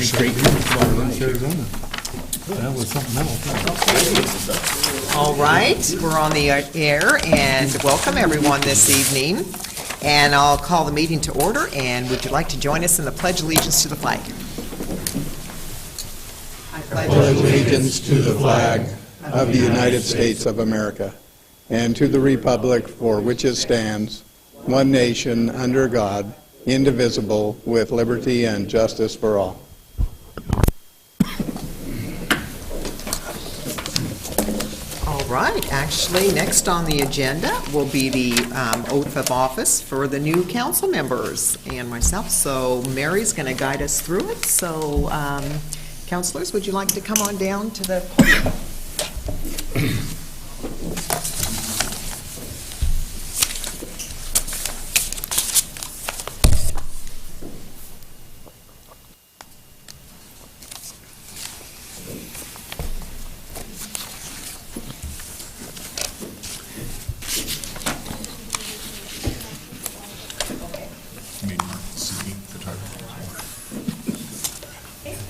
That was something else. All right, we're on the air, and welcome everyone this evening. And I'll call the meeting to order, and would you like to join us in the Pledge Allegiance to the flag? I pledge allegiance to the flag of the United States of America and to the republic for which it stands, one nation, under God, indivisible, with liberty and justice for all. All right, actually, next on the agenda will be the oath of office for the new council members and myself. So Mary's going to guide us through it. So, councilors, would you like to come on down to the podium?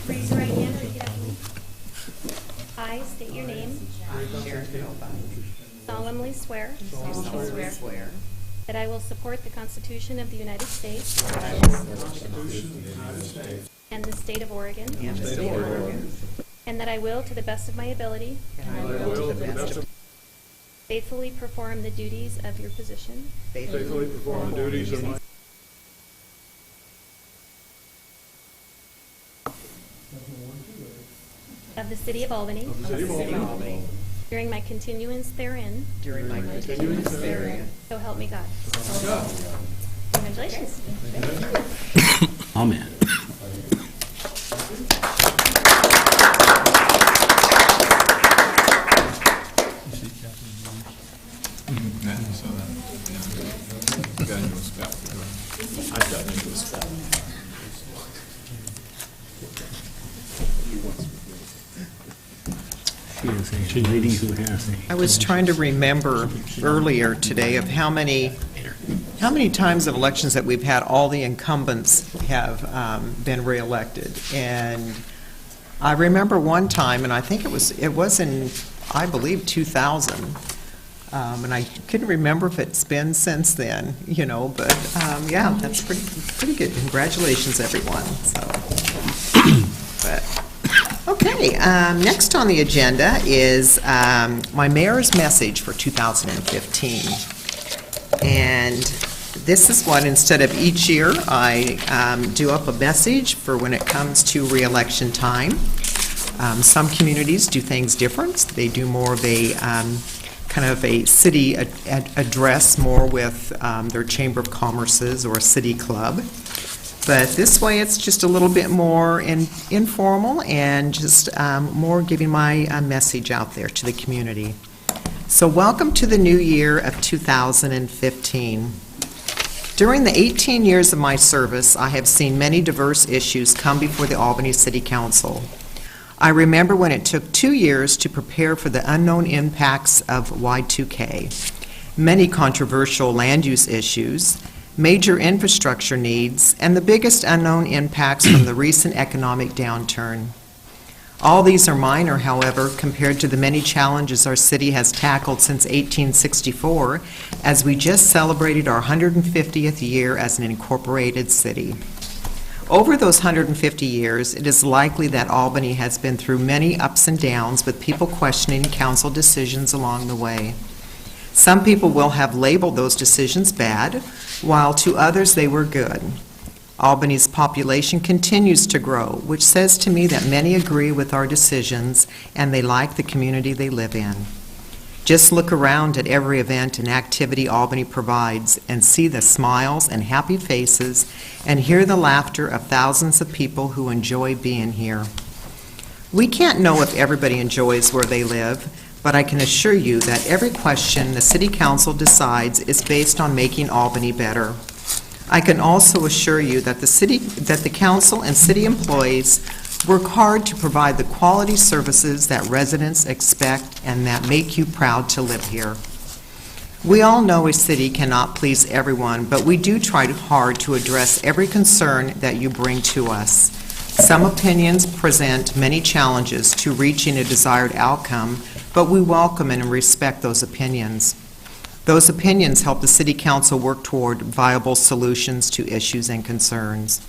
Raise your right hand and repeat after me. I state your name. Solemnly swear. That I will support the Constitution of the United States. And the state of Oregon. And that I will, to the best of my ability. Faithfully perform the duties of your position. Faithfully perform the duties of my... Of the city of Albany. During my continuance therein. So help me God. Congratulations. Amen. I was trying to remember earlier today of how many times of elections that we've had all the incumbents have been reelected. And I remember one time, and I think it was in, I believe, 2000. And I couldn't remember if it's been since then, you know, but yeah, that's pretty good. Congratulations, everyone. So, but. Okay, next on the agenda is my mayor's message for 2015. And this is what, instead of each year, I do up a message for when it comes to re-election time. Some communities do things different. They do more of a kind of a city address, more with their Chamber of Commerce's or a city club. But this way, it's just a little bit more informal and just more giving my message out there to the community. So welcome to the new year of 2015. During the 18 years of my service, I have seen many diverse issues come before the Albany City Council. I remember when it took 2 years to prepare for the unknown impacts of Y2K, many controversial land use issues, major infrastructure needs, and the biggest unknown impacts from the recent economic downturn. All these are minor, however, compared to the many challenges our city has tackled since 1864, as we just celebrated our 150th year as an incorporated city. Over those 150 years, it is likely that Albany has been through many ups and downs, with people questioning council decisions along the way. Some people will have labeled those decisions bad, while to others they were good. Albany's population continues to grow, which says to me that many agree with our decisions and they like the community they live in. Just look around at every event and activity Albany provides and see the smiles and happy faces and hear the laughter of thousands of people who enjoy being here. We can't know if everybody enjoys where they live, but I can assure you that every question the City Council decides is based on making Albany better. I can also assure you that the Council and City employees work hard to provide the quality services that residents expect and that make you proud to live here. We all know a city cannot please everyone, but we do try hard to address every concern that you bring to us. Some opinions present many challenges to reaching a desired outcome, but we welcome and respect those opinions. Those opinions help the City Council work toward viable solutions to issues and concerns.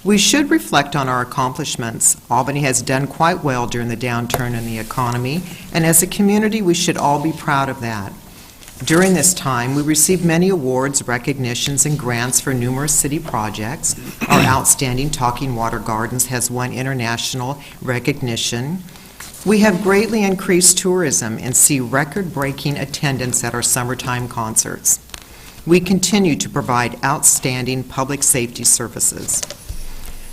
We should reflect on our accomplishments. Albany has done quite well during the downturn in the economy, and as a community, we should all be proud of that. During this time, we received many awards, recognitions, and grants for numerous city projects. Our outstanding Talking Water Gardens has won international recognition. We have greatly increased tourism and see record-breaking attendance at our summertime concerts. We continue to provide outstanding public safety services.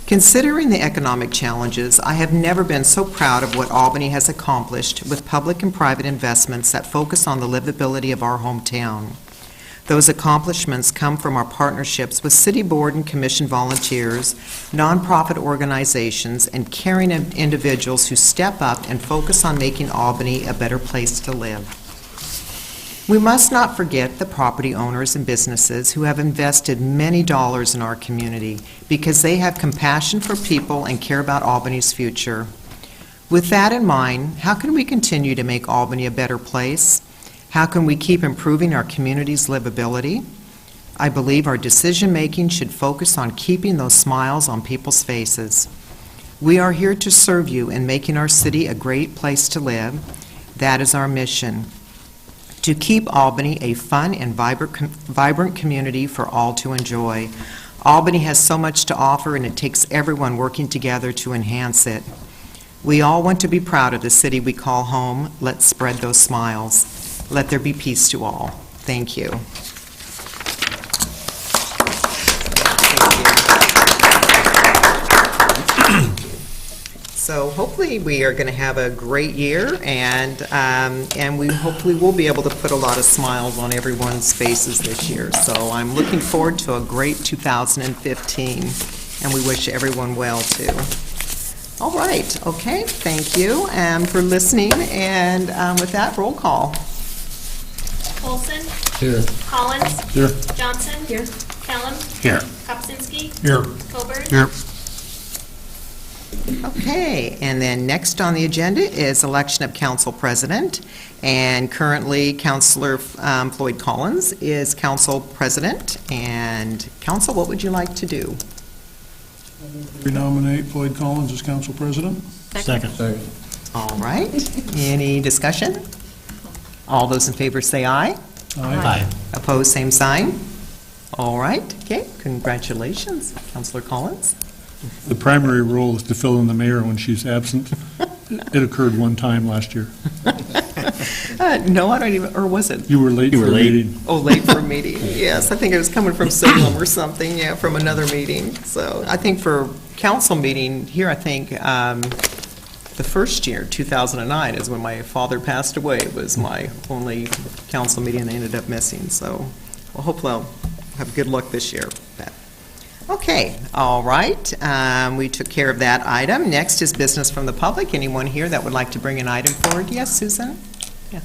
Considering the economic challenges, I have never been so proud of what Albany has accomplished with public and private investments that focus on the livability of our hometown. Those accomplishments come from our partnerships with city board and commission volunteers, nonprofit organizations, and caring individuals who step up and focus on making Albany a better place to live. We must not forget the property owners and businesses who have invested many dollars in our community because they have compassion for people and care about Albany's future. With that in mind, how can we continue to make Albany a better place? How can we keep improving our community's livability? I believe our decision-making should focus on keeping those smiles on people's faces. We are here to serve you in making our city a great place to live. That is our mission, to keep Albany a fun and vibrant community for all to enjoy. Albany has so much to offer, and it takes everyone working together to enhance it. We all want to be proud of the city we call home. Let's spread those smiles. Let there be peace to all. Thank you. So hopefully we are going to have a great year, and we hopefully will be able to put a lot of smiles on everyone's faces this year. So I'm looking forward to a great 2015, and we wish everyone well too. All right, okay, thank you for listening, and with that, roll call. Olson. Here. Collins. Here. Johnson. Here. Kellum. Here. Kopsinski. Here. Coburn. Here. Okay, and then next on the agenda is election of council president, and currently Councilor Floyd Collins is council president. And council, what would you like to do? Renominate Floyd Collins as council president. Second. All right, any discussion? All those in favor say aye. Aye. Opposed, same sign. All right, okay, congratulations, Councilor Collins. The primary role is to fill in the mayor when she's absent. It occurred one time last year. No, I don't even, or was it? You were late for a meeting. Oh, late for a meeting. Yes, I think it was coming from Salem or something, yeah, from another meeting. So I think for council meeting here, I think the first year, 2009, is when my father passed away. It was my only council meeting they ended up missing. So well, hopefully I'll have good luck this year. Okay, all right. We took care of that item. Next is business from the public. Anyone here that would like to bring an item forward? Yes, Susan? Yeah.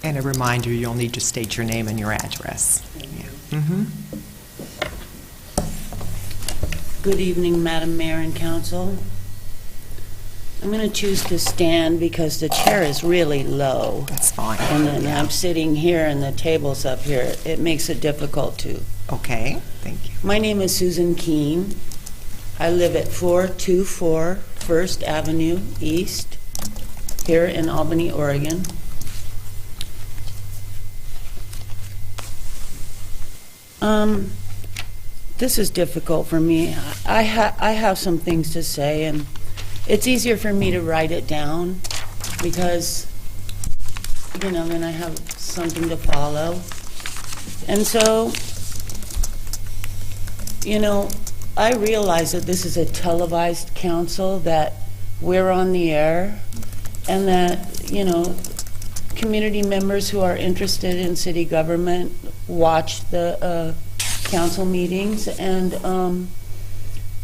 And a reminder, you'll need to state your name and your address. Yeah. Mm-hmm. Good evening, Madam Mayor and Council. I'm going to choose to stand because the chair is really low. That's fine. And then I'm sitting here and the table's up here. It makes it difficult to. Okay, thank you. My name is Susan Keene. I live at 424 First Avenue East here in Albany, Oregon. This is difficult for me. I have some things to say, and it's easier for me to write it down because, you know, then I have something to follow. And so, you know, I realize that this is a televised council, that we're on the air, and that, you know, community members who are interested in city government watch the council meetings, and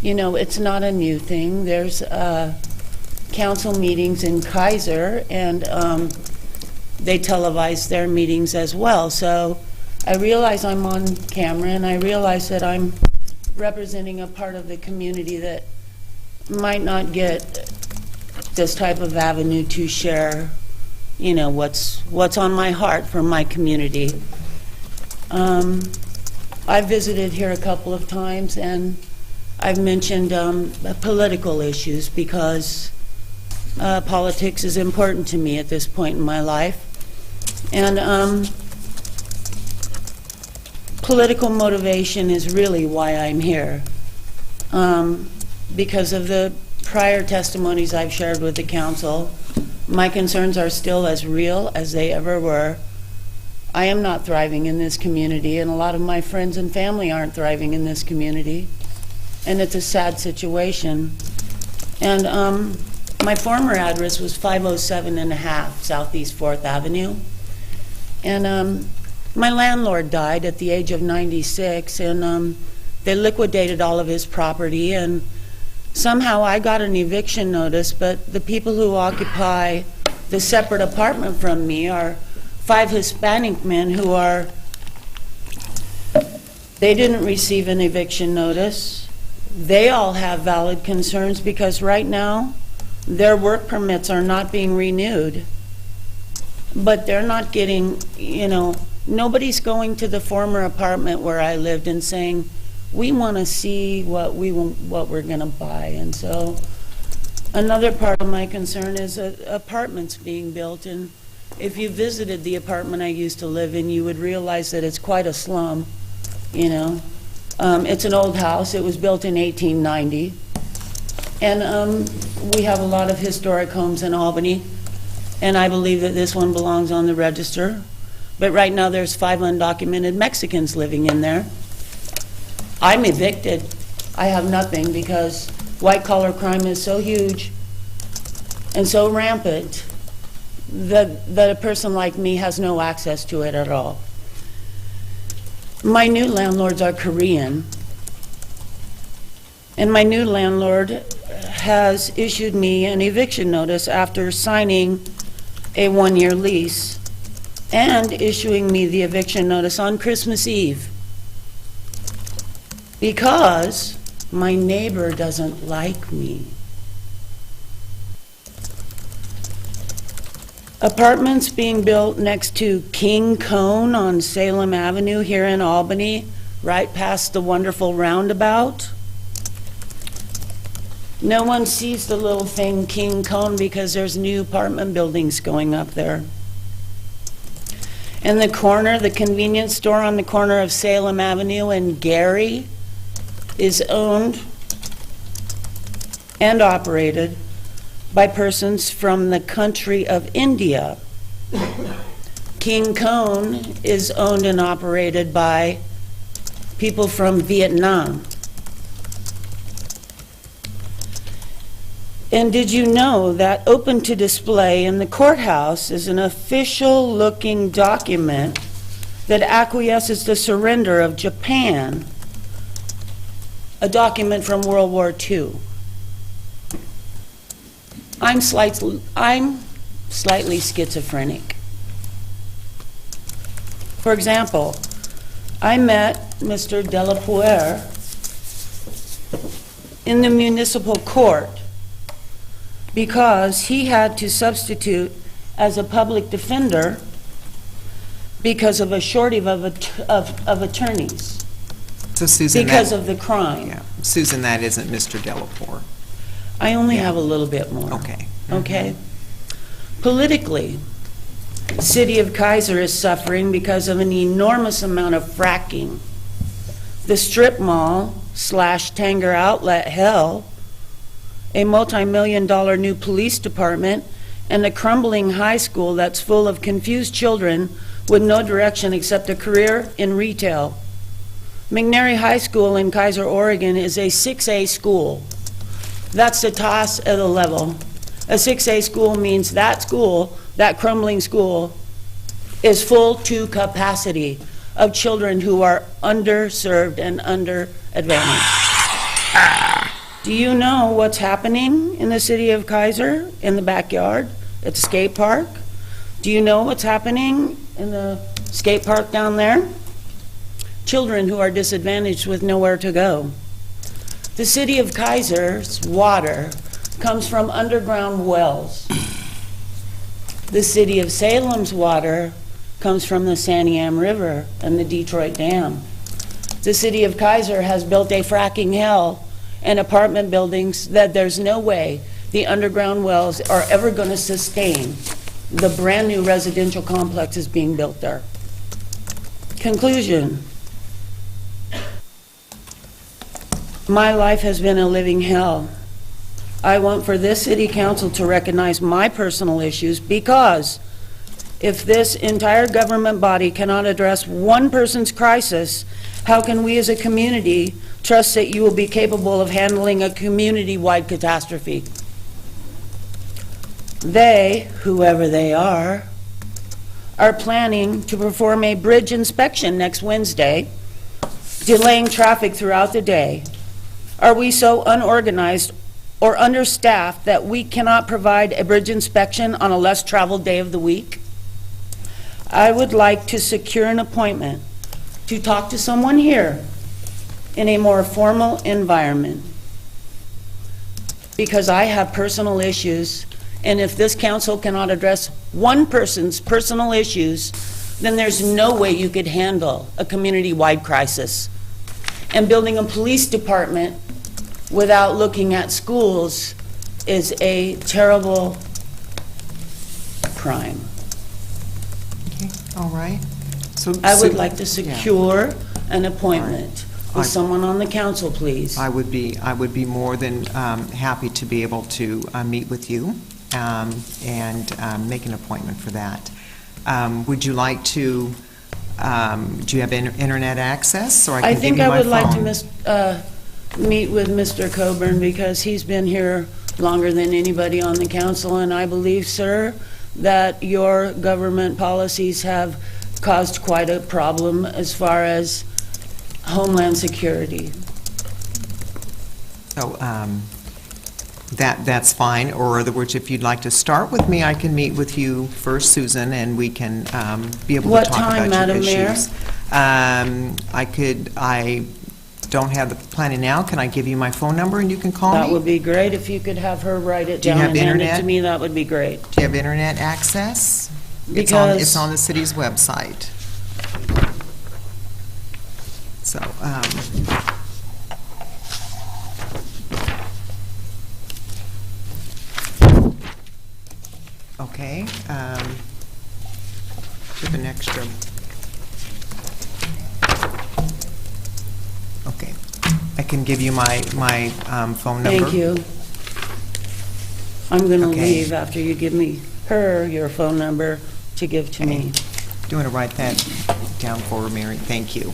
you know, it's not a new thing. There's council meetings in Kaiser, and they televise their meetings as well. So I realize I'm on camera, and I realize that I'm representing a part of the community that might not get this type of avenue to share, you know, what's on my heart for my community. I've visited here a couple of times, and I've mentioned political issues because politics is important to me at this point in my life. And political motivation is really why I'm here. Because of the prior testimonies I've shared with the council, my concerns are still as real as they ever were. I am not thriving in this community, and a lot of my friends and family aren't thriving in this community, and it's a sad situation. And my former address was 507 and a half Southeast 4th Avenue, and my landlord died at the age of 96, and they liquidated all of his property, and somehow I got an eviction notice, but the people who occupy the separate apartment from me are 5 Hispanic men who they didn't receive an eviction notice. They all have valid concerns because right now their work permits are not being renewed. But they're not getting, you know, nobody's going to the former apartment where I lived and saying, we want to see what we're going to buy. And so another part of my concern is apartments being built, and if you visited the apartment I used to live in, you would realize that it's quite a slum, you know. It's an old house. It was built in 1890. And we have a lot of historic homes in Albany, and I believe that this one belongs on the register. But right now there's 5 undocumented Mexicans living in there. I'm evicted. I have nothing because white-collar crime is so huge and so rampant that a person like me has no access to it at all. My new landlords are Korean, and my new landlord has issued me an eviction notice after signing a 1-year lease and issuing me the eviction notice on Christmas Eve because my neighbor doesn't like me. Apartments being built next to King Cone on Salem Avenue here in Albany, right past the wonderful roundabout. No one sees the little thing King Cone because there's new apartment buildings going up there. In the corner, the convenience store on the corner of Salem Avenue and Gary is owned and operated by persons from the country of India. King Cone is owned and operated by people from Vietnam. And did you know that open to display in the courthouse is an official-looking document that acquiesces the surrender of Japan, a document from World War II? I'm slightly schizophrenic. For example, I met Mr. Delapoire in the municipal court because he had to substitute as a public defender because of a shortage of attorneys. So Susan, because of the crime. Yeah, Susan, that isn't Mr. Delapoire. I only have a little bit more. Okay. Okay. Politically, the city of Kaiser is suffering because of an enormous amount of fracking. The strip mall / Tanger outlet hell, a multi-million-dollar new police department, and a crumbling high school that's full of confused children with no direction except a career in retail. McNary High School in Kaiser, Oregon is a 6A school. That's the toss of the level. A 6A school means that school, that crumbling school, is full to capacity of children who are underserved and underadvantaged. Do you know what's happening in the city of Kaiser, in the backyard, at the skate park? Do you know what's happening in the skate park down there? Children who are disadvantaged with nowhere to go. The city of Kaiser's water comes from underground wells. The city of Salem's water comes from the Santiam River and the Detroit Dam. The city of Kaiser has built a fracking hell and apartment buildings that there's no way the underground wells are ever going to sustain the brand new residential complexes being built there. Conclusion. My life has been a living hell. I want for this city council to recognize my personal issues, because if this entire government body cannot address one person's crisis, how can we as a community trust that you will be capable of handling a community-wide catastrophe? They, whoever they are planning to perform a bridge inspection next Wednesday, delaying traffic throughout the day. Are we so unorganized or understaffed that we cannot provide a bridge inspection on a less traveled day of the week? I would like to secure an appointment to talk to someone here in a more formal environment, because I have personal issues, and if this council cannot address one person's personal issues, then there's no way you could handle a community-wide crisis. And building a police department without looking at schools is a terrible crime. Okay, all right. So I would like to secure an appointment with someone on the council, please. I would be more than happy to be able to meet with you and make an appointment for that. Would you like to, do you have internet access, or I can give you my phone? I think I would like to meet with Mr. Coburn, because he's been here longer than anybody on the council, and I believe, sir, that your government policies have caused quite a problem as far as homeland security. So that's fine, or in other words, if you'd like to start with me, I can meet with you first, Susan, and we can be able to talk about your issues. What time, Madam Mayor? I don't have the planning now. Can I give you my phone number and you can call me? That would be great. If you could have her write it Do you down have and hand it internet? to me, that would be great. Do you have internet access? Because it's on the city's website. So, okay, with an extra. Okay, I can give you my phone number. thank you. I'm going to Okay. leave after you give me your phone number to give to me. Do you want to write that down for Mary? Thank you.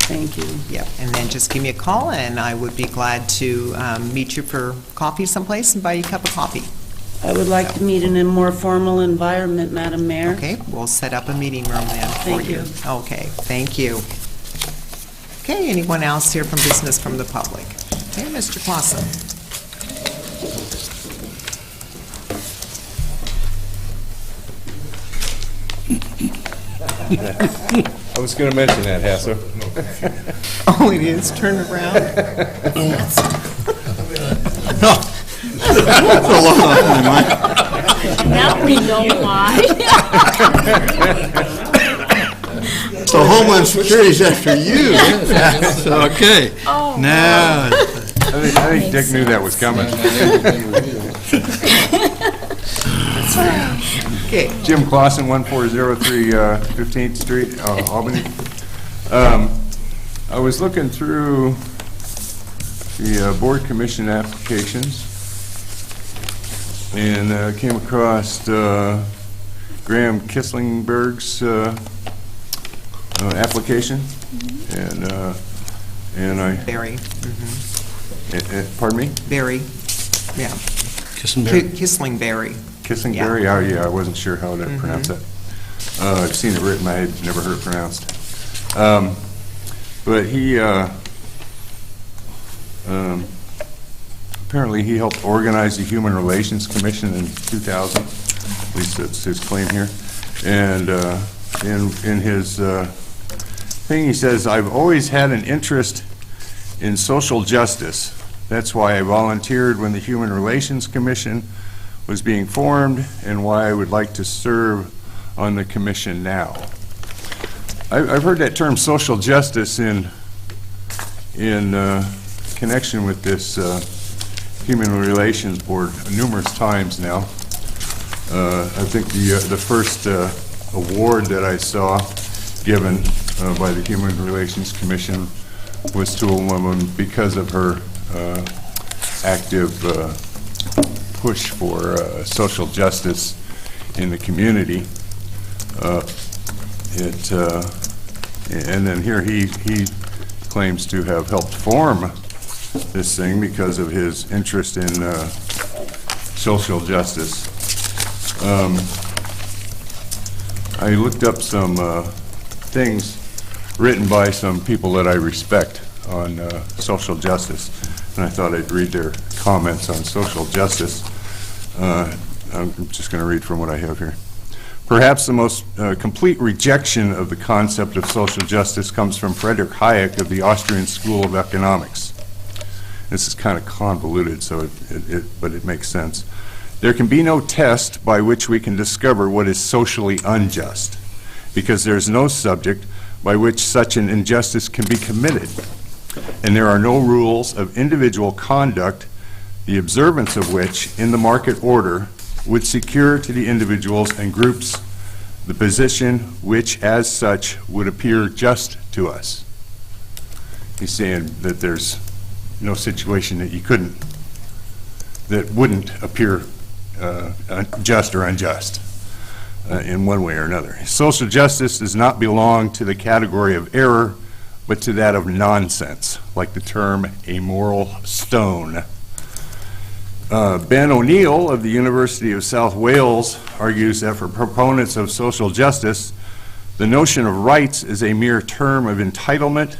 Thank you. Yep, and then just give me a call, and I would be glad to meet you for coffee someplace and buy you a cup of coffee. I would like to meet in a more formal environment, Madam Mayor. Okay, we'll set up a meeting room then for Thank you. you. Okay, thank you. Okay, anyone else here from business from the public? Okay, Mr. Clausen. I was going to mention that, Hassel. Oh, it is, turn around. Now we know why. So Homeland Security's after you. Okay. Now, I think Dick knew that was coming. Okay, Jim Clausen, 1403 15th Street, Albany. I was looking through the board commission applications and came across Graham Kisslingberg's application, and I Barry. pardon me, Barry, yeah. Kisslingberry. Kisslingberry. Oh yeah, I wasn't sure how to pronounce that. I've seen it written, I had never heard it pronounced. But he Apparently, he helped organize the Human Relations Commission in 2000. At least that's his claim here. And in his thing, he says, "I've always had an interest in social justice. That's why I volunteered when the Human Relations Commission was being formed and why I would like to serve on the commission now." I've heard that term social justice in connection with this Human Relations Board numerous times now. I think the first award that I saw given by the Human Relations Commission was to a woman because of her active push for social justice in the community. And then here he claims to have helped form this thing because of his interest in social justice. I looked up some things written by some people that I respect on social justice, and I thought I'd read their comments on social justice. I'm just going to read from what I have here. Perhaps the most complete rejection of the concept of social justice comes from Friedrich Hayek of the Austrian School of Economics. This is kind of convoluted, but it makes sense. There can be no test by which we can discover what is socially unjust, because there is no subject by which such an injustice can be committed, and there are no rules of individual conduct, the observance of which, in the market order, would secure to the individuals and groups the position which, as such, would appear just to us. He's saying that there's no situation that wouldn't appear just or unjust in one way or another. Social justice does not belong to the category of error, but to that of nonsense, like the term a moral stone. Ben O'Neill of the University of South Wales argues that for proponents of social justice, the notion of rights is a mere term of entitlement,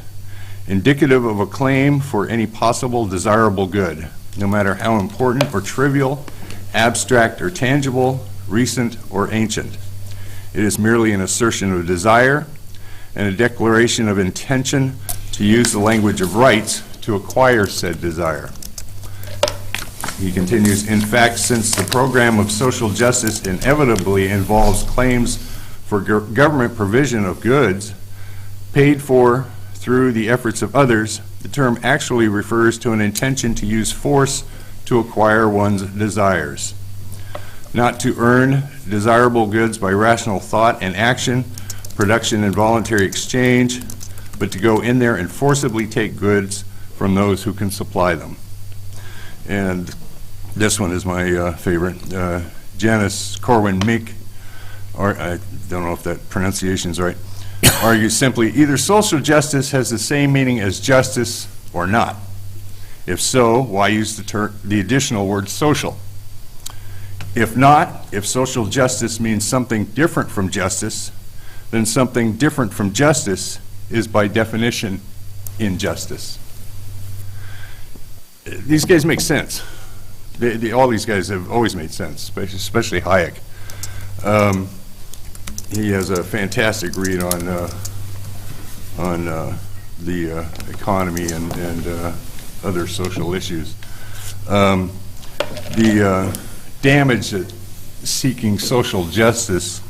indicative of a claim for any possible desirable good, no matter how important or trivial, abstract or tangible, recent or ancient. It is merely an assertion of desire and a declaration of intention to use the language of rights to acquire said desire. He continues, in fact, since the program of social justice inevitably involves claims for government provision of goods paid for through the efforts of others, the term actually refers to an intention to use force to acquire one's desires. Not to earn desirable goods by rational thought and action, production and voluntary exchange, but to go in there and forcibly take goods from those who can supply them. And this one is my favorite. Janice Corwin-Meek, I don't know if that pronunciation is right, argues simply, either social justice has the same meaning as justice or not. If so, why use the additional word social? If not, if social justice means something different from justice, then something different from justice is by definition injustice. These guys make sense. All these guys have always made sense, especially Hayek. He has a fantastic read on the economy and other social issues. The damage that seeking social justice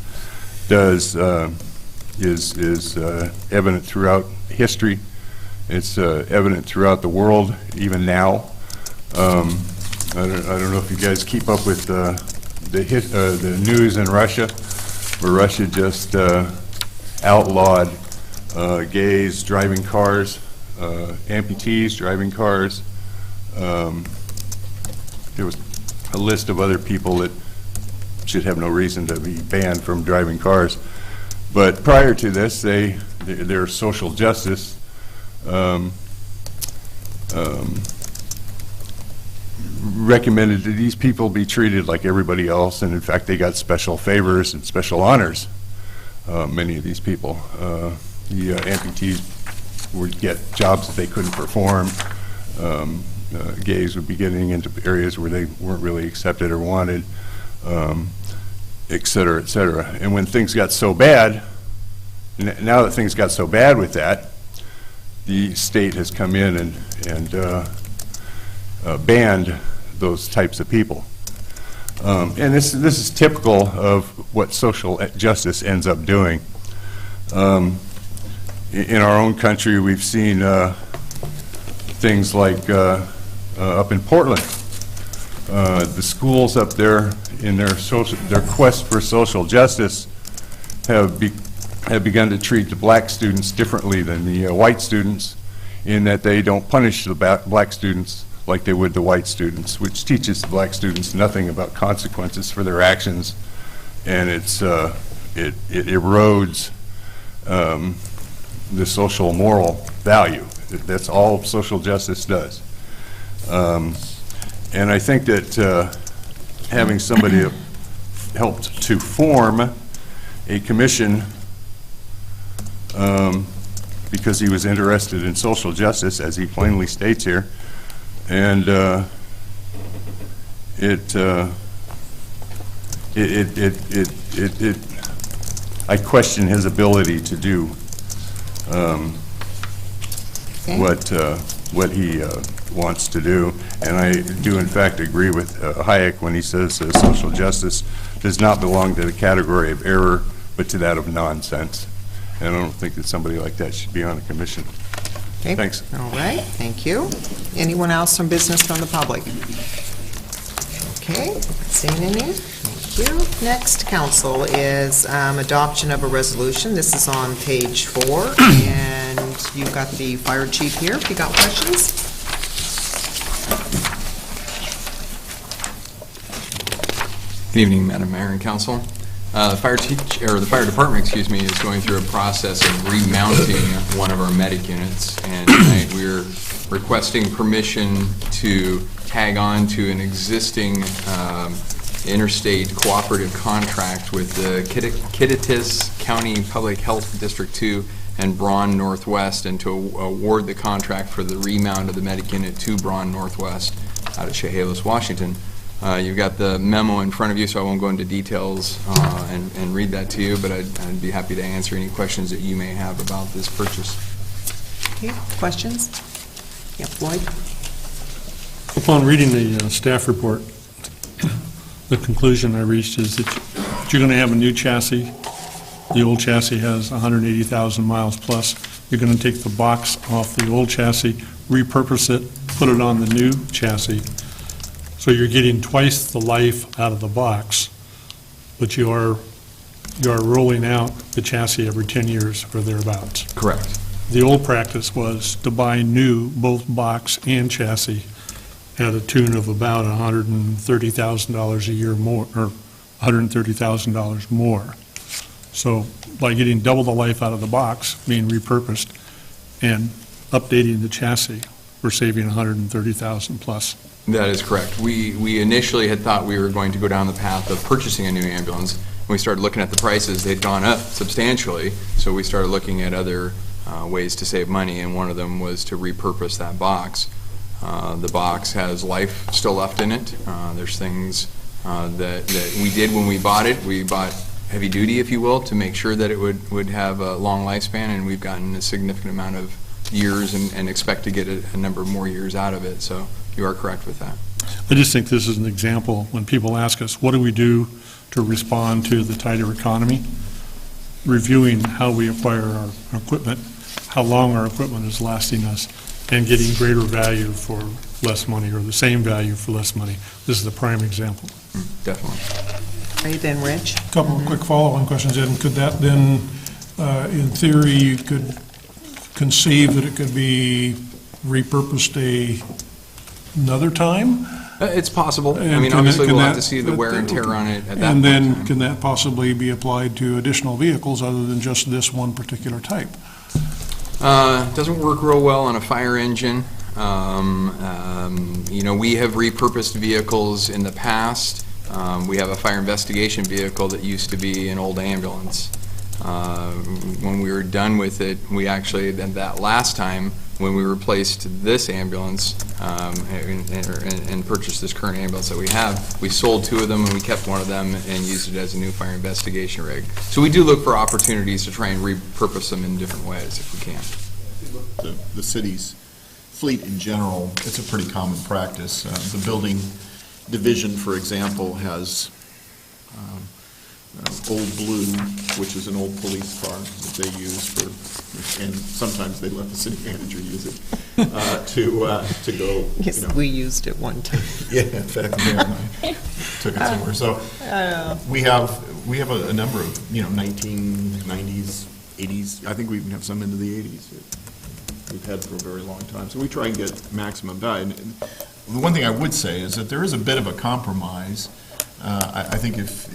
does is evident throughout history. It's evident throughout the world, even now. I don't know if you guys keep up with the news in Russia, where Russia just outlawed gays driving cars, amputees driving cars. There was a list of other people that should have no reason to be banned from driving cars. But prior to this, their social justice recommended that these people be treated like everybody else, and in fact they got special favors and special honors, many of these people. The amputees would get jobs that they couldn't perform, gays would be getting into areas where they weren't really accepted or wanted, et cetera, et cetera. And when things got so bad, now that things got so bad with that, the state has come in and banned those types of people. And this is typical of what social justice ends up doing. In our own country, we've seen things like up in Portland, the schools up there in their quest for social justice have begun to treat the black students differently than the white students, in that they don't punish the black students like they would the white students, which teaches the black students nothing about consequences for their actions, and it erodes the social moral value. That's all social justice does. And I think that having somebody helped to form a commission because he was interested in social justice, as he plainly states here, and I question his ability to do what he wants to do, and I do in fact agree with Hayek when he says social justice does not belong to the category of error, but to that of nonsense. And I don't think that somebody like that should be on a commission. Okay. Thanks. All right, thank you. Anyone else from business from the public? Okay, seeing any? Thank you. Next, council, is adoption of a resolution. This is on page 4, and you've got the fire chief here if you got questions. Good evening, Madam Mayor and Council. The fire department, excuse me, is going through a process of remounting one of our medic units, and tonight we're requesting permission to tag on to an existing interstate cooperative contract with the Kittitas County Public Health District 2 and Braun Northwest, and to award the contract for the remount of the medic unit to Braun Northwest out of Chehalis, Washington. You've got the memo in front of you, so I won't go into details and read that to you, but I'd be happy to answer any questions that you may have about this purchase. Okay, questions? Yeah, Floyd? Upon reading the staff report, the conclusion I reached is that you're going to have a new chassis. The old chassis has 180,000 miles plus. You're going to take the box off the old chassis, repurpose it, put it on the new chassis. So you're getting twice the life out of the box, but you are rolling out the chassis every 10 years or thereabouts. Correct. The old practice was to buy new, both box and chassis, at a tune of about $130,000 a year more, or $130,000 more. So by getting double the life out of the box, being repurposed, and updating the chassis, we're saving $130,000 plus. That is correct. We initially had thought we were going to go down the path of purchasing a new ambulance. When we started looking at the prices, they'd gone up substantially, so we started looking at other ways to save money, and one of them was to repurpose that box. The box has life still left in it. There's things that we did when we bought it. We bought heavy duty, if you will, to make sure that it would have a long lifespan, and we've gotten a significant amount of years and expect to get a number of more years out of it. So you are correct with that. I just think this is an example when people ask us, what do we do to respond to the tighter economy? Reviewing how we acquire our equipment, how long our equipment is lasting us, and getting greater value for less money, or the same value for less money. This is a prime example. Definitely. Okay, then Rich? Couple of quick follow-on questions, Ed. Could that then, in theory, you could conceive that it could be repurposed another time? It's possible. I And mean, can obviously that- we'll can have to that- see the wear and tear on it at that point And in then time. can that possibly be applied to additional vehicles other than just this one particular type? Doesn't work real well on a fire engine. You know, we have repurposed vehicles in the past. We have a fire investigation vehicle that used to be an old ambulance. When we were done with it, we actually, that last time, when we replaced this ambulance and purchased this current ambulance that we have, we sold 2 of them and we kept one of them and used it as a new fire investigation rig. So we do look for opportunities to try and repurpose them in different ways if we can. The city's fleet in general, it's a pretty common practice. The building division, for example, has Old Blue, which is an old police car that they use for, and sometimes they let the city manager use it, to go, Yes, we used it one time. Yeah, in fact, Mayor and I took it somewhere. So we have a number of, 1990s, 80s, I think we even have some into the 80s that we've had for a very long time. So we try and get maximum value. And the one thing I would say is that there is a bit of a compromise. I think if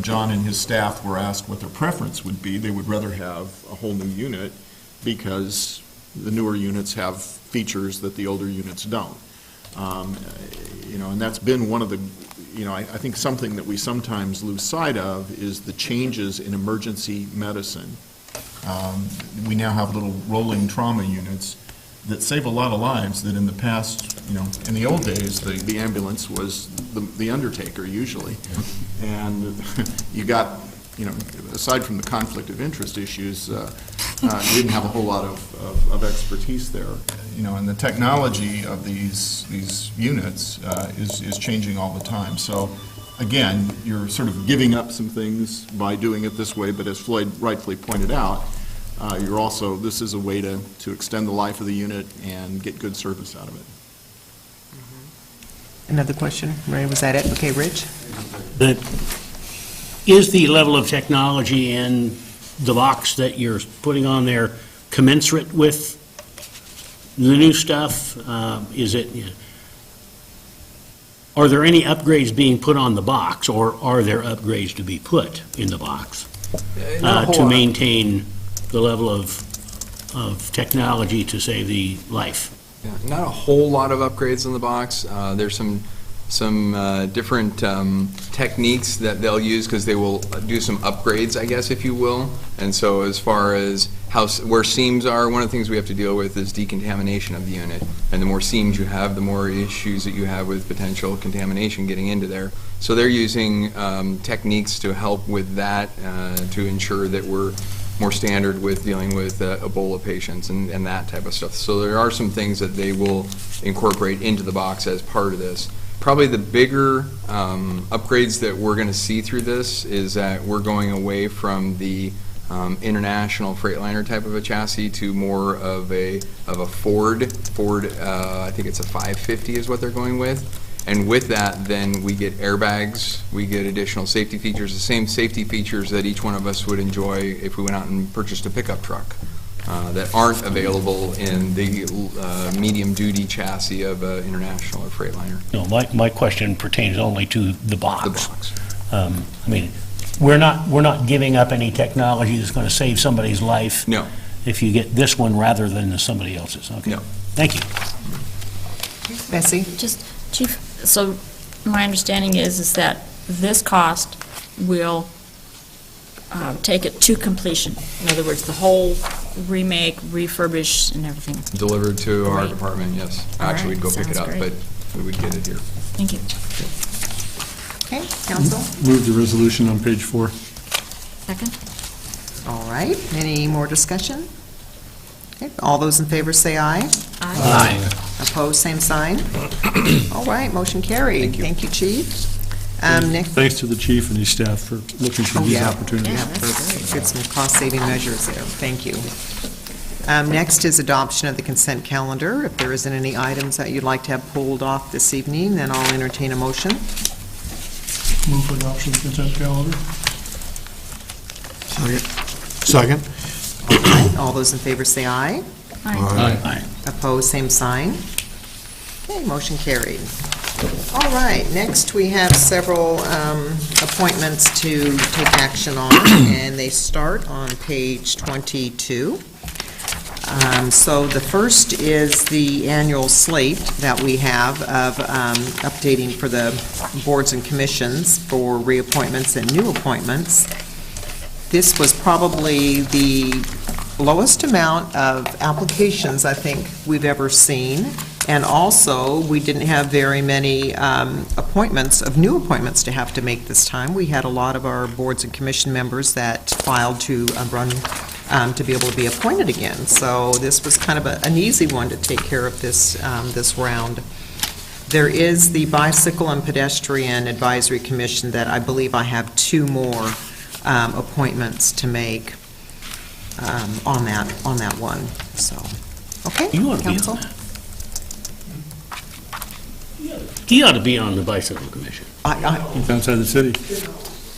John and his staff were asked what their preference would be, they would rather have a whole new unit because the newer units have features that the older units don't. And that's been one of the, I think something that we sometimes lose sight of is the changes in emergency medicine. We now have little rolling trauma units that save a lot of lives that in the past, in the old days, the ambulance was the undertaker usually. And you got, aside from the conflict of interest issues, you didn't have a whole lot of expertise there. And the technology of these units is changing all the time. So again, you're sort of giving up some things by doing it this way, but as Floyd rightfully pointed out, you're also, this is a way to extend the life of the unit and get good service out of it. Another question, Ray, was that it? Okay, Rich? But is the level of technology in the box that you're putting on there commensurate with the new stuff? Are there any upgrades being put on the box, or are there upgrades to be put in the box to maintain the level of technology to save the life? Yeah, not a whole lot of upgrades in the box. There's some different techniques that they'll use because they will do some upgrades, I guess, if you will. And so as far as where seams are, one of the things we have to deal with is decontamination of the unit. And the more seams you have, the more issues that you have with potential contamination getting into there. So they're using techniques to help with that to ensure that we're more standard with dealing with Ebola patients and that type of stuff. So there are some things that they will incorporate into the box as part of this. Probably the bigger upgrades that we're going to see through this is that we're going away from the international Freightliner type of a chassis to more of a Ford. I think it's a 550 is what they're going with. And with that, then we get airbags, we get additional safety features, the same safety features that each one of us would enjoy if we went out and purchased a pickup truck that aren't available in the medium-duty chassis of an international or Freightliner. No, my question pertains only to the box. The box. I mean, we're not giving up any technology that's going to save somebody's life. No. If you get this one rather than somebody else's. Okay. No. Thank you. Bessie? Just, Chief, so my understanding is that this cost will take it to completion. In other words, the whole remake, refurbish, and everything. Delivered to our Great. department, yes. All Actually, right, we'd go pick it sounds up, great. but we would get it here. Thank you. Okay, council? Move the resolution on page 4. Second? All right, any more discussion? Okay, all those in favor say aye. Aye. Opposed, same sign. All right, motion carried. Thank you, Chief. Next. Thanks to the chief and his staff for looking for Oh, these yeah. opportunities. Yeah, for good some cost-saving measures there. Thank you. Next is adoption of the consent calendar. If there isn't any items that you'd like to have pulled off this evening, then I'll entertain a motion. Move for adoption of the consent calendar. Second. All those in favor say aye. Aye. Opposed, same sign. Okay, motion carried. All right, next we have several appointments to take action on, and they start on page 22. So the first is the annual slate that we have of updating for the boards and commissions for reappointments and new appointments. This was probably the lowest amount of applications I think we've ever seen. And also, we didn't have very many appointments, new appointments to have to make this time. We had a lot of our boards and commission members that filed to run, to be able to be appointed again. So this was kind of an easy one to take care of this round. There is the Bicycle and Pedestrian Advisory Commission that I believe I have 2 more appointments to make on that one. So, okay, You ought to be on council? that. He ought to be on the bicycle commission. It's outside the city.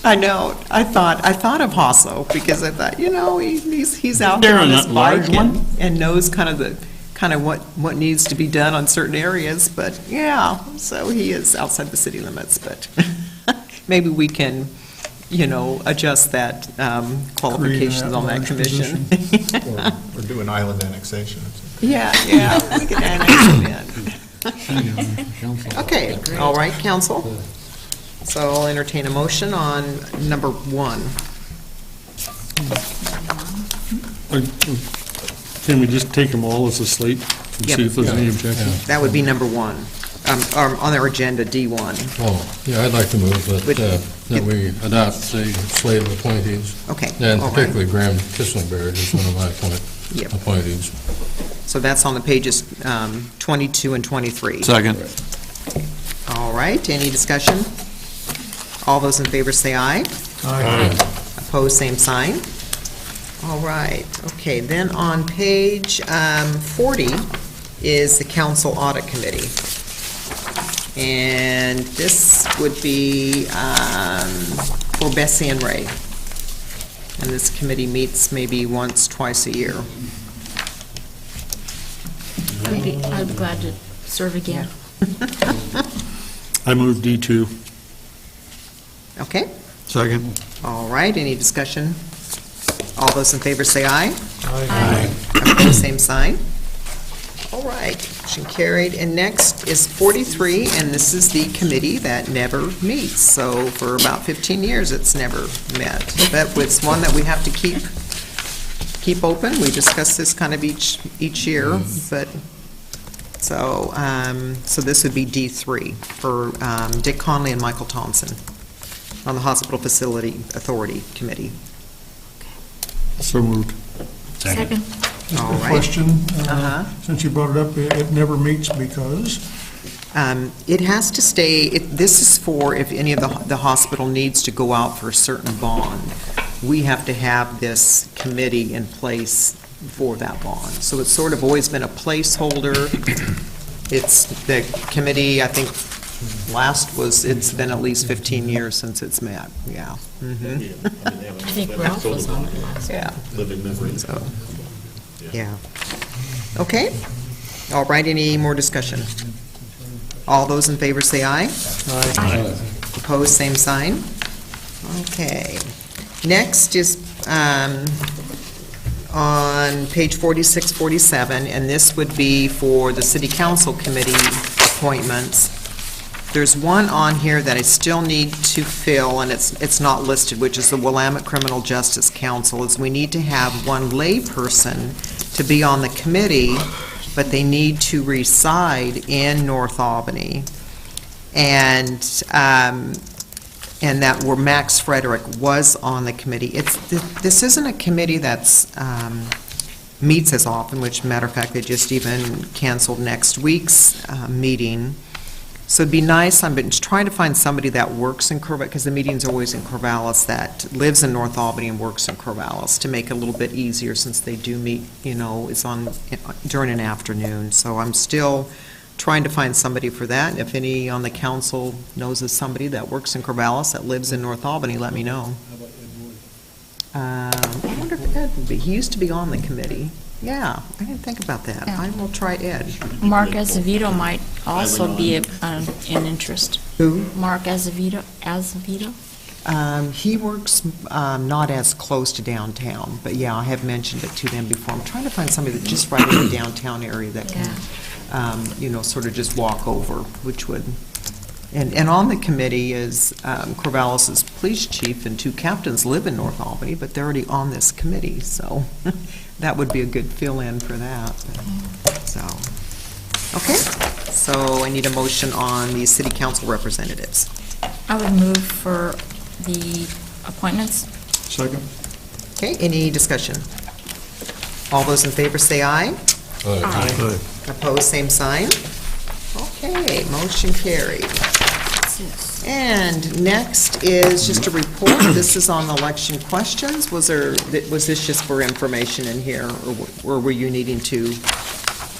I know. I thought of Hasso because I thought, he's out there They're on on his that large bike one? and knows kind of what needs to be done on certain areas. But yeah, so he is outside the city limits. But maybe we can, adjust that qualifications on that at-large commission. Or do an island annexation. Yeah, we can annex it in. Okay, all right, council. So I'll entertain a motion on number 1. Can we just take them all as a slate and see if there's any objections? That would be number 1, on their agenda, D1. Oh, yeah, I'd like to move that we adopt the slate of appointees. Okay. And all right. particularly Graham Kisslinberg is one of my Yep. appointees. So that's on the pages 22 and 23. Second. All right, any discussion? All those in favor say aye. Aye. Opposed, same sign. All right, okay, then on page 40 is the Council Audit Committee. And this would be for Bessie and Ray. And this committee meets maybe once, twice a year. I'm glad to serve again. I move D2. Okay, Second. all right, any discussion? All those in favor say aye. Aye. Opposed, same sign. All right, motion carried. And next is 43, and this is the committee that never meets. So for about 15 years, it's never met. That was one that we have to keep open. We discuss this kind of each year, but, so this would be D3 for Dick Conley and Michael Thompson on the Hospital Facility Authority Committee. So moved. Second. All right. Question, Uh-huh. since you brought it up, it never meets because? It has to stay, this is for if any of the hospital needs to go out for a certain bond. We have to have this committee in place for that bond. So it's sort of always been a placeholder. It's the committee, I think, it's been at least 15 years since it's met, yeah. Mhm. I think Ralph was on it last. Yeah. Living memories. So, yeah. Okay. All right, any more discussion? All those in favor say aye. Aye. Opposed, same sign. Okay. Next is on page 46, 47, and this would be for the City Council Committee appointments. There's one on here that I still need to fill, and it's not listed, which is the Willamette Criminal Justice Council, is we need to have one layperson to be on the committee, but they need to reside in North Albany. And that where Max Frederick was on the committee. This isn't a committee that's meets as often, which, matter of fact, they just even canceled next week's meeting. So it'd be nice, I've been trying to find somebody that works in Corvallis, because the meeting's always in Corvallis, that lives in North Albany and works in Corvallis, to make it a little bit easier, since they do meet, it's on during an afternoon. So I'm still trying to find somebody for that. If any on the council knows of somebody that works in Corvallis that lives in North Albany, let me know. I wonder if Ed would be, he used to be on the committee. Yeah, I didn't think about that. Yeah. I will try Ed. Mark Azevedo might also be an interest. Who? Mark Azevedo? He works not as close to downtown, but yeah, I have mentioned it to them before. I'm trying to find somebody that's just right in the downtown area that can, sort of just walk over, which would, And on the committee is Corvallis's police chief, and 2 captains live in North Albany, but they're already on this committee, so that would be a good fill-in for that. So, okay, so I need a motion on the city council representatives. I would move for the appointments. Second? Okay, any discussion? All those in favor say aye. Aye. Opposed, same sign. Okay, motion carried. And next is just a report. This is on election questions. Was this just for information in here, or were you needing to,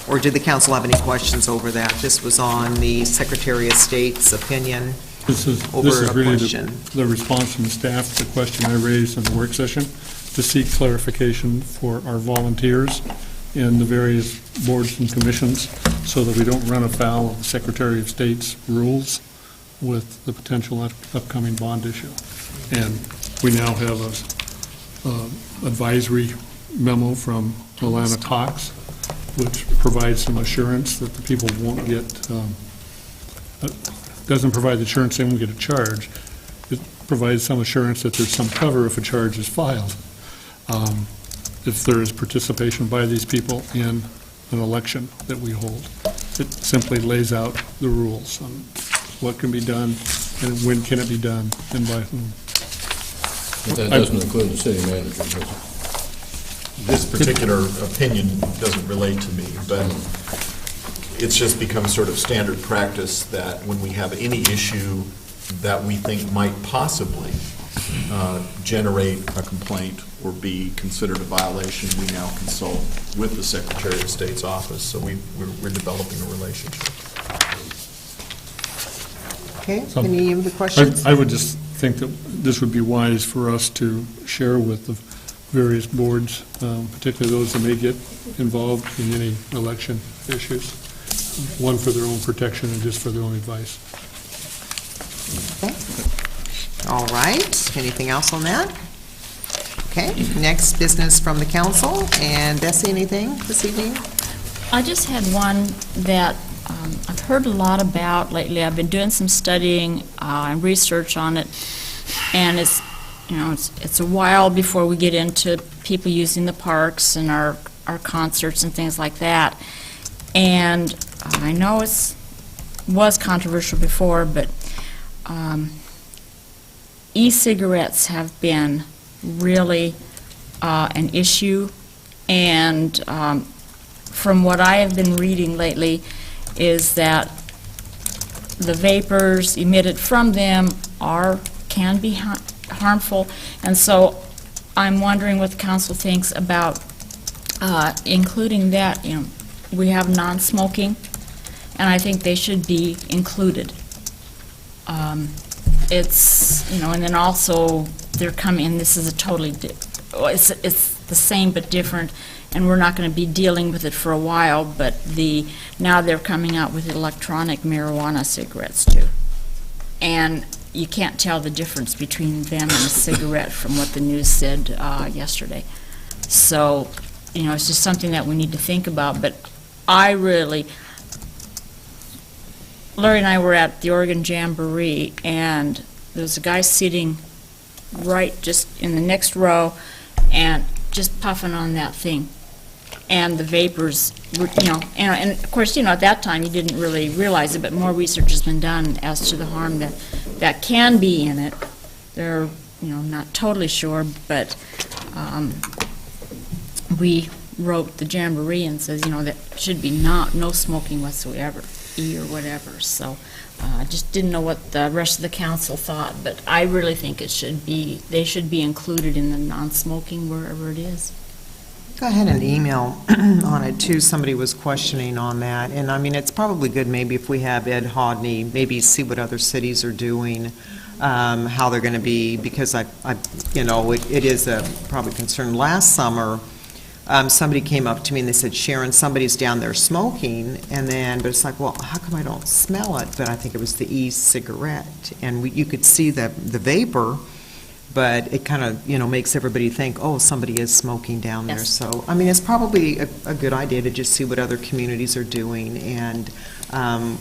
or did the council have any questions over that? This was on the Secretary of State's opinion over This is a really question. the response from the staff to the question I raised in the work session, to seek clarification for our volunteers in the various boards and commissions, so that we don't run afoul of the Secretary of State's rules with the potential upcoming bond issue. And we now have a advisory memo from Alana Cox, which provides some assurance that the people won't get, doesn't provide the assurance they won't get a charge. It provides some assurance that there's some cover if a charge is filed, if there is participation by these people in an election that we hold. It simply lays out the rules on what can be done, and when can it be done, and by whom. But that doesn't include the city manager, does it? This particular opinion doesn't relate to me, but it's just become sort of standard practice that when we have any issue that we think might possibly generate a complaint or be considered a violation, we now consult with the Secretary of State's office, so we're developing a relationship. Okay, any of the questions? I would just think that this would be wise for us to share with the various boards, particularly those that may get involved in any election issues, one for their own protection and just for their own advice. Okay. All right, anything else on that? Okay, next business from the council, and Bessie, anything this evening? I just had one that I've heard a lot about lately. I've been doing some studying and research on it, and it's a while before we get into people using the parks and our concerts and things like that. And I know it was controversial before, but e-cigarettes have been really an issue, and from what I have been reading lately is that the vapors emitted from them can be harmful, and so I'm wondering what the council thinks about including that. We have non-smoking, and I think they should be included. It's, and then also they're coming, this is a totally, it's the same but different, and we're not going to be dealing with it for a while, but now they're coming out with electronic marijuana cigarettes too. And you can't tell the difference between them and a cigarette from what the news said yesterday. So, it's just something that we need to think about, but Larry and I were at the Oregon Jamboree, and there was a guy sitting right just in the next row and just puffing on that thing. And the vapors were, and of course, at that time you didn't really realize it, but more research has been done as to the harm that can be in it. They're, not totally sure, but we wrote the Jamboree and says, that should be no smoking whatsoever, or whatever. So I just didn't know what the rest of the council thought, but I really think they should be included in the non-smoking wherever it is. I had an email on it too. Somebody was questioning on that, and it's probably good maybe if we have Ed Hodney maybe see what other cities are doing, how they're going to be, because it is a probably concern. Last summer, somebody came up to me and they said, Sharon, somebody's down there smoking, but it's like, well, how come I don't smell it? But I think it was the e-cigarette, and you could see the vapor, but it kind of, makes everybody think, oh, somebody is smoking down there. Yes. So, I mean, it's probably a good idea to just see what other communities are doing and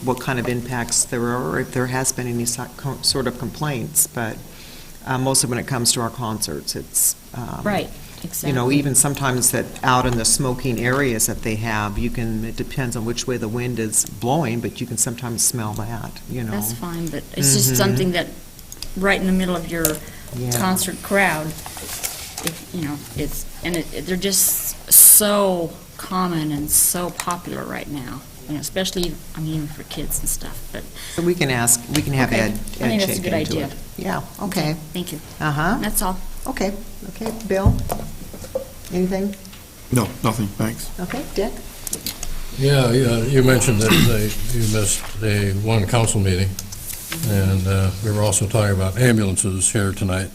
what kind of impacts there are, or if there has been any sort of complaints. But mostly when it comes to our concerts, it's... Right, exactly. Even sometimes that out in the smoking areas that they have, it depends on which way the wind is blowing, but you can sometimes smell that, That's fine, but it's just something that, right in the middle of your concert crowd, they're just so common and so popular right now, especially, for kids and stuff, but. So we can have Okay. Ed I think that's a check good into idea. it. Yeah, okay. Thank you. Uh-huh. That's all. Okay, Bill? Anything? No, nothing, thanks. Okay, Dick? Yeah, you mentioned that you missed one council meeting, and we were also talking about ambulances here tonight.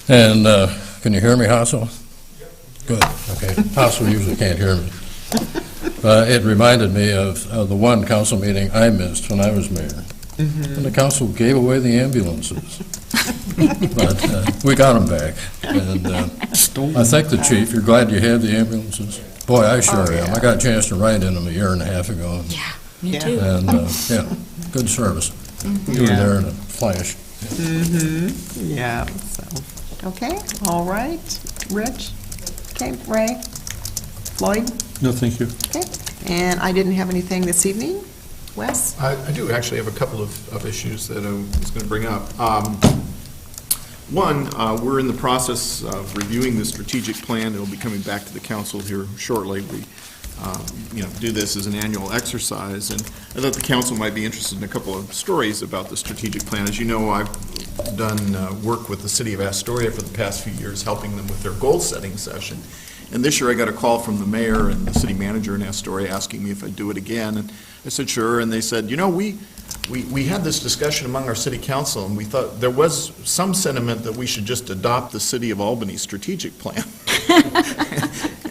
And can you hear me, Hassel? Good, okay. Hassel usually can't hear me. It reminded me of the one council meeting I missed when I was mayor. And the council gave away the ambulances. But we got them back. And I think the chief, you're glad you had the ambulances? Boy, I sure am. I got a chance to ride in them a year and a half ago. Yeah, me Yeah. too. And, good service. You were there in a flash. Yeah, so, okay, all right. Rich? Okay, Ray? Floyd? No, thank you. Okay, and I didn't have anything this evening. Wes? I do actually have a couple of issues that I was going to bring up. One, we're in the process of reviewing the strategic plan. It'll be coming back to the council here shortly. We, do this as an annual exercise, and I thought the council might be interested in a couple of stories about the strategic plan. As you know, I've done work with the city of Astoria for the past few years, helping them with their goal-setting session. And this year I got a call from the mayor and the city manager in Astoria asking me if I'd do it again. And I said, sure. And they said, we had this discussion among our city council, and we thought there was some sentiment that we should just adopt the city of Albany strategic plan.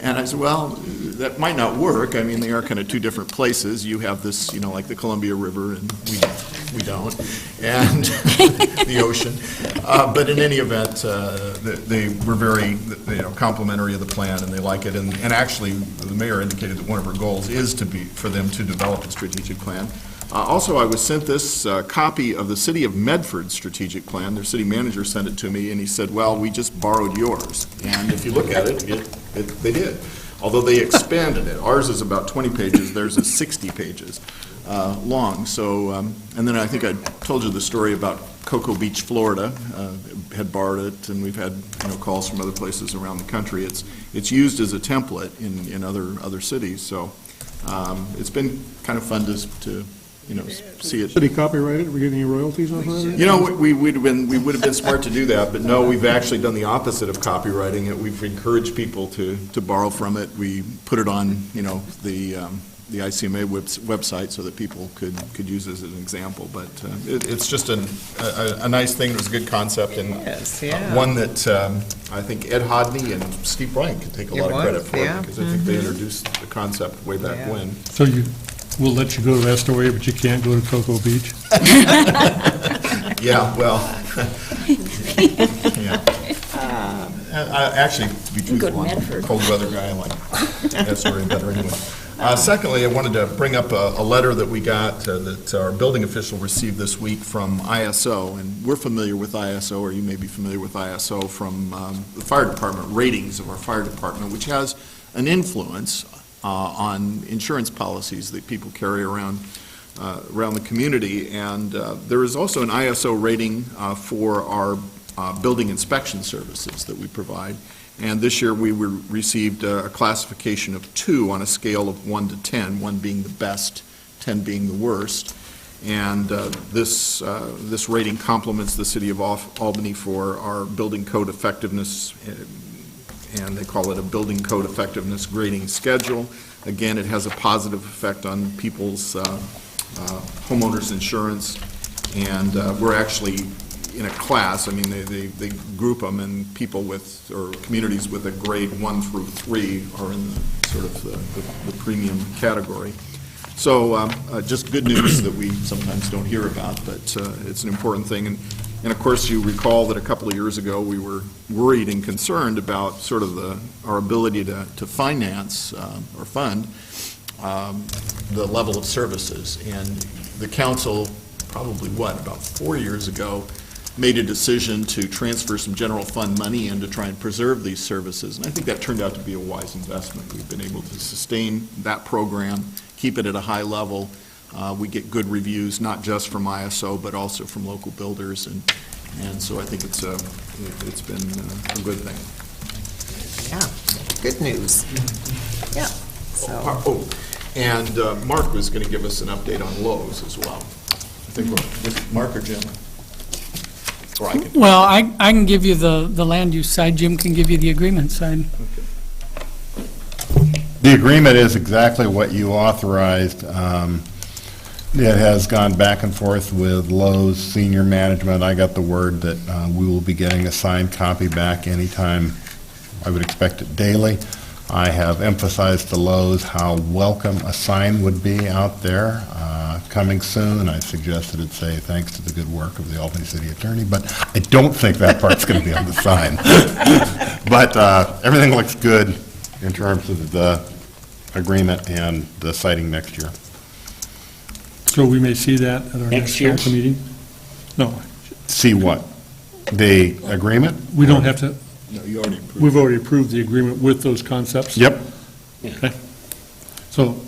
And I said, well, that might not work. I mean, they are kind of two different places. You have this, like the Columbia River, and we don't, and the ocean. But in any event, they were very, complimentary of the plan, and they like it. And actually, the mayor indicated that one of her goals is for them to develop a strategic plan. Also, I was sent this copy of the City of Medford strategic plan. Their city manager sent it to me, and he said, well, we just borrowed yours. And if you look at it, they did, although they expanded it. Ours is about 20 pages, theirs is 60 pages long. So, and then I think I told you the story about Cocoa Beach, Florida, had borrowed it, and we've had calls from other places around the country. It's used as a template in other cities, so it's been kind of fun to see it. City copyrighted, are we getting any royalties on that? We would have been smart to do that, but no, we've actually done the opposite of copywriting it. We've encouraged people to borrow from it. We put it on, the ICMA website so that people could use it as an example. But it's just a nice thing. It was a good concept, and one that I think Ed Hodney and Steve Bryant can take a lot of credit for, because I think they introduced the concept way back when. So we'll let you go to Astoria, but you can't go to Cocoa Beach? Yeah, well, yeah. Actually, to be truthful, I'm a cold weather guy. I like Astoria better anyway. Secondly, I wanted to bring up a letter that we got that our building official received this week from ISO, and we're familiar with ISO, or you may be familiar with ISO from the fire department ratings of our fire department, which has an influence on insurance policies that people carry around the community. And there is also an ISO rating for our building inspection services that we provide. And this year we received a classification of 2 on a scale of 1 to 10, 1 being the best, 10 being the worst. And this rating complements the City of Albany for our building code effectiveness, and they call it a building code effectiveness grading schedule. Again, it has a positive effect on people's homeowners insurance, and we're actually in a class. I mean, they group them, and people with, or communities with a grade 1 through 3 are in the sort of the premium category. So just good news that we sometimes don't hear about, but it's an important thing. And And of course, you recall that a couple of years ago, we were worried and concerned about sort of our ability to finance or fund the level of services. And the council, probably about 4 years ago, made a decision to transfer some general fund money in to try and preserve these services. And I think that turned out to be a wise investment. We've been able to sustain that program, keep it at a high level. We get good reviews, not just from ISO, but also from local builders. And so I think it's been a good thing. Yeah, good news. Yeah. So. And Mark was going to give us an update on Lowe's as well. I think with Mark or Jim? Or I can. Well, I can give you the land use side. Jim can give you the agreement side. The agreement is exactly what you authorized. It has gone back and forth with Lowe's senior management. I got the word that we will be getting a signed copy back anytime. I would expect it daily. I have emphasized to Lowe's how welcome a sign would be out there coming soon. I suggested it say thanks to the good work of the Albany City Attorney, but I don't think that part's going to be on the sign. But everything looks good in terms of the agreement and the sighting next year. So we may see that at our next year? council meeting? No, See what? The agreement? we don't have to, No, you already approved. we've already approved the agreement with those concepts? Yep. Okay. So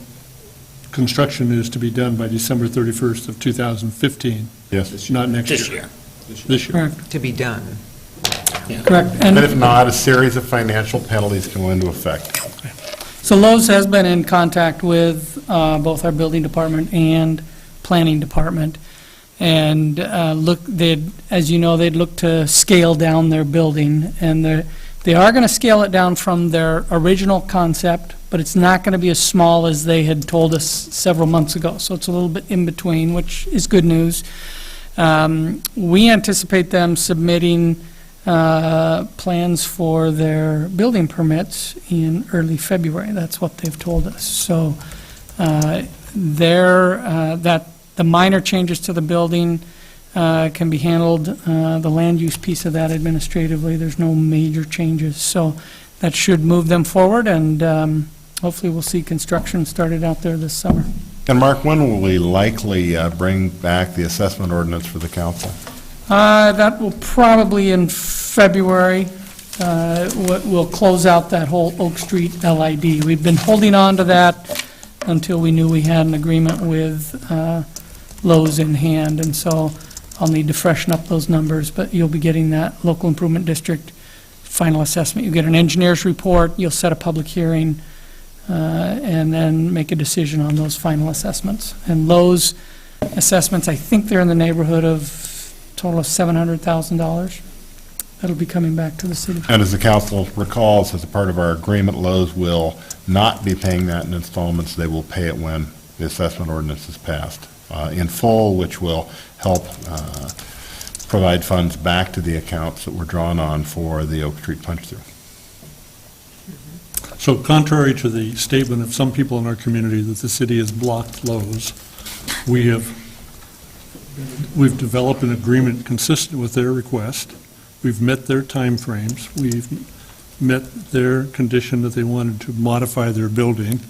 construction is to be done by December 31st of 2015, Yes. not next year? This year. This year. Correct. To be done. Correct. And And if not, a series of financial penalties go into effect. so Lowe's has been in contact with both our building department and planning department. And as you know, they'd look to scale down their building. And they are going to scale it down from their original concept, but it's not going to be as small as they had told us several months ago. So it's a little bit in between, which is good news. We anticipate them submitting plans for their building permits in early February. That's what they've told us. So the minor changes to the building can be handled, the land use piece of that administratively. There's no major changes. So that should move them forward, and hopefully we'll see construction started out there this summer. And Mark, when will we likely bring back the assessment ordinance for the council? That will probably in February. We'll close out that whole Oak Street LID. We've been holding on to that until we knew we had an agreement with Lowe's in hand, and so I'll need to freshen up those numbers, but you'll be getting that local improvement district final assessment. You get an engineer's report, you'll set a public hearing, and then make a decision on those final assessments. And Lowe's assessments, I think they're in the neighborhood of a total of $700,000. That'll be coming back to the city. And as the council recalls, as a part of our agreement, Lowe's will not be paying that in installments. They will pay it when the assessment ordinance is passed in full, which will help provide funds back to the accounts that were drawn on for the Oak Street punch-through. So contrary to the statement of some people in our community that the city has blocked Lowe's, we've developed an agreement consistent with their request. We've met their timeframes. We've met their condition that they wanted to modify their building,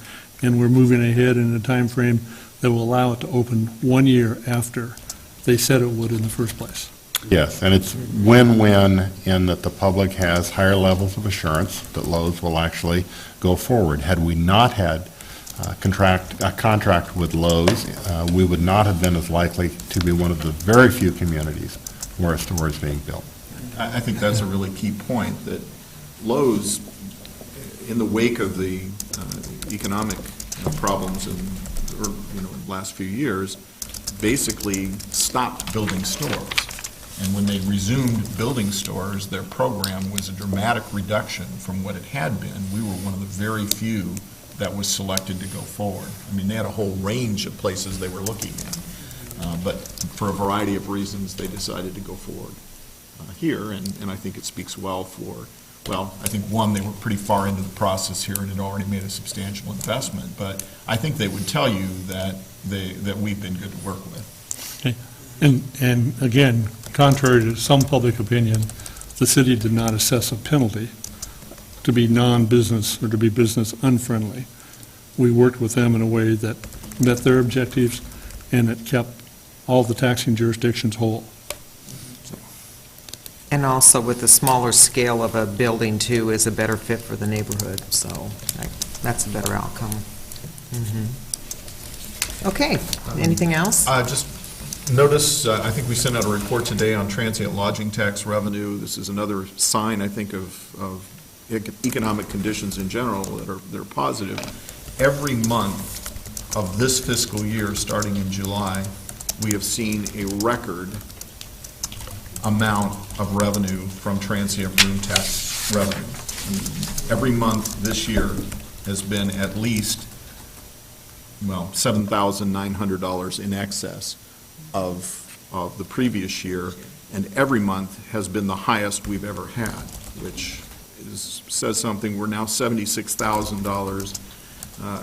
and we're moving ahead in a timeframe that will allow it to open 1 year after they said it would in the first place. Yes, and it's win-win in that the public has higher levels of assurance that Lowe's will actually go forward. Had we not had a contract with Lowe's, we would not have been as likely to be one of the very few communities where a store is being built. I think that's a really key point, that Lowe's, in the wake of the economic problems in the last few years, basically stopped building stores. And when they resumed building stores, their program was a dramatic reduction from what it had been. We were one of the very few that was selected to go forward. I mean, they had a whole range of places they were looking at, but for a variety of reasons, they decided to go forward here, and I think it speaks well for, I think, one, they were pretty far into the process here and had already made a substantial investment, but I think they would tell you that we've been good to work with. Okay. And again, contrary to some public opinion, the city did not assess a penalty to be non-business or to be business unfriendly. We worked with them in a way that met their objectives, and it kept all the taxing jurisdictions whole. And also with the smaller scale of a building too is a better fit for the neighborhood, so that's a better outcome. Okay, anything else? Just notice, I think we sent out a report today on transient lodging tax revenue. This is another sign, I think, of economic conditions in general that are positive. Every month of this fiscal year, starting in July, we have seen a record amount of revenue from transient room tax revenue. Every month this year has been at least, well, $7,900 in excess of the previous year, and every month has been the highest we've ever had, which says something. We're now $76,000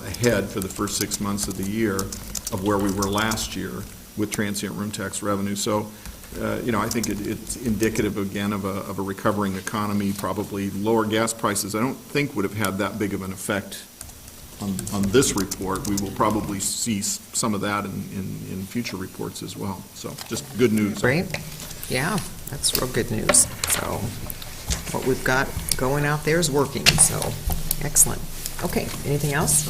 ahead for the first 6 months of the year of where we were last year with transient room tax revenue. So, I think it's indicative, again, of a recovering economy. Probably lower gas prices, I don't think, would have had that big of an effect on this report. We will probably see some of that in future reports as well. So, just good news. Great. Yeah, that's real good news. So, what we've got going out there is working, so excellent. Okay, anything else?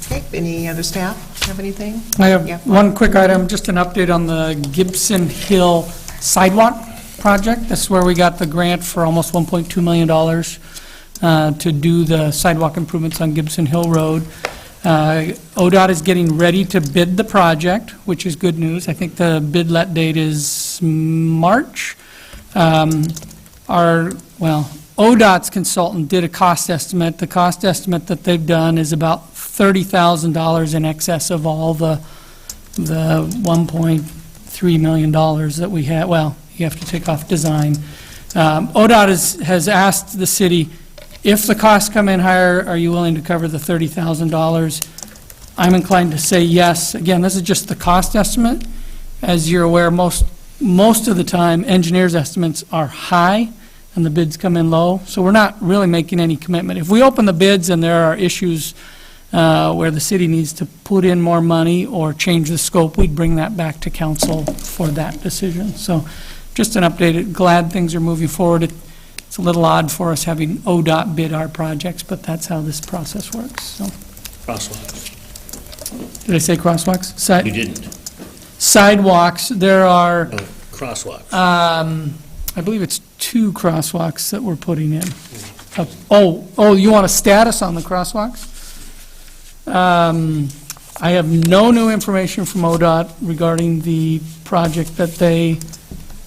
Okay, any other staff have anything? I have Yeah. one quick item, just an update on the Gibson Hill sidewalk project. This is where we got the grant for almost $1.2 million to do the sidewalk improvements on Gibson Hill Road. ODOT is getting ready to bid the project, which is good news. I think the bid let date is March. ODOT's consultant did a cost estimate. The cost estimate that they've done is about $30,000 in excess of all the $1.3 million that we had. Well, you have to take off design. ODOT has asked the city, if the costs come in higher, are you willing to cover the $30,000? I'm inclined to say yes. Again, this is just the cost estimate. As you're aware, most of the time, engineers' estimates are high, and the bids come in low, so we're not really making any commitment. If we open the bids and there are issues where the city needs to put in more money or change the scope, we'd bring that back to council for that decision. So just an update. Glad things are moving forward. It's a little odd for us having ODOT bid our projects, but that's how this process works. So. Crosswalks. Did I say crosswalks? You didn't. Sidewalks, there are... Oh, crosswalks. I believe it's 2 crosswalks that we're putting in. You want a status on the crosswalks? I have no new information from ODOT regarding the project that they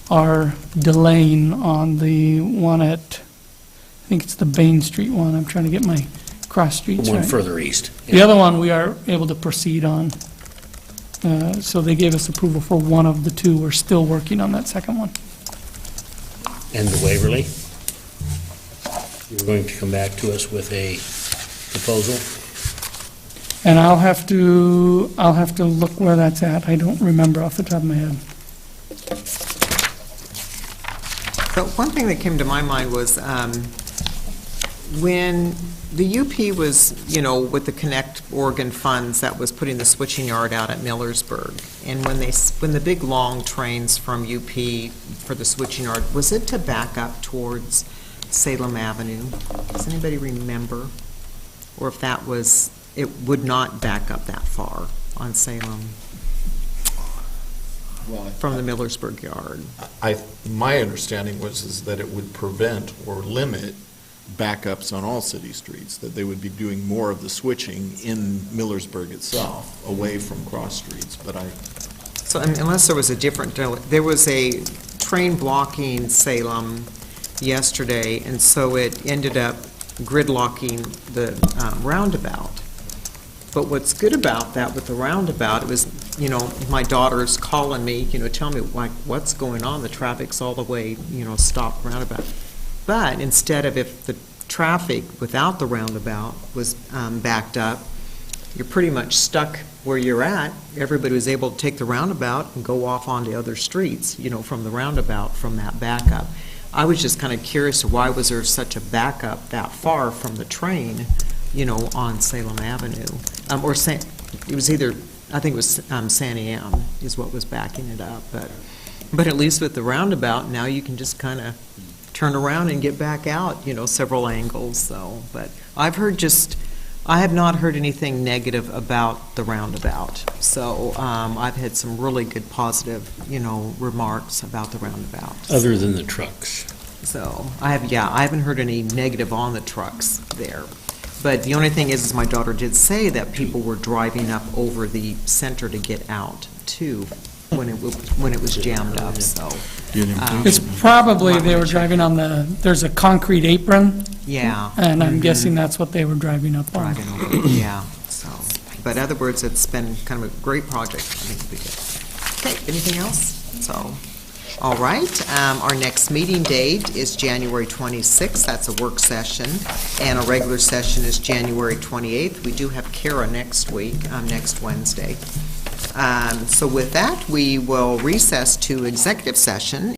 are delaying on the one at, I think it's the Bain Street one. I'm trying to get my cross streets The one right. further east. The other one we are able to proceed on. So they gave us approval for one of the 2. We're still working on that second one. And the Waverly? You're going to come back to us with a proposal? And I'll have to look where that's at. I don't remember off the top of my head. So one thing that came to my mind was when the UP was, with the Connect Oregon funds, that was putting the switching yard out at Millersburg. And when the big long trains from UP for the switching yard, was it to back up towards Salem Avenue? Does anybody remember? Or if that was, it would not back up that far on Salem from the Millersburg yard? My understanding is that it would prevent or limit backups on all city streets, that they would be doing more of the switching in Millersburg itself, away from cross streets, but So unless there was a different, there was a train blocking Salem yesterday, and so it ended up gridlocking the roundabout. But what's good about that with the roundabout, it was, my daughter's calling me, tell me, like, what's going on? The traffic's all the way, stopped roundabout. But instead of if the traffic without the roundabout was backed up, you're pretty much stuck where you're at. Everybody was able to take the roundabout and go off onto other streets, from the roundabout, from that backup. I was just kind of curious, why was there such a backup that far from the train, on Salem Avenue? It was either, I think it was Santa Ana is what was backing it up, but at least with the roundabout, now you can just kind of turn around and get back out, several angles, so. But I have not heard anything negative about the roundabout. So I've had some really good positive, remarks about the roundabout. Other than the trucks. So I haven't heard any negative on the trucks there. But the only thing is my daughter did say that people were driving up over the center to get out too, when it was jammed up, so. It's probably they were driving on there's a concrete apron. Yeah. And I'm guessing that's what they were driving up on. Driving over, yeah, so. But in other words, it's been kind of a great project. I think it'll be good. Okay, anything else? So, all right, our next meeting date is January 26th. That's a work session. And a regular session is January 28th. We do have Kara next week, next Wednesday. So with that, we will recess to executive session.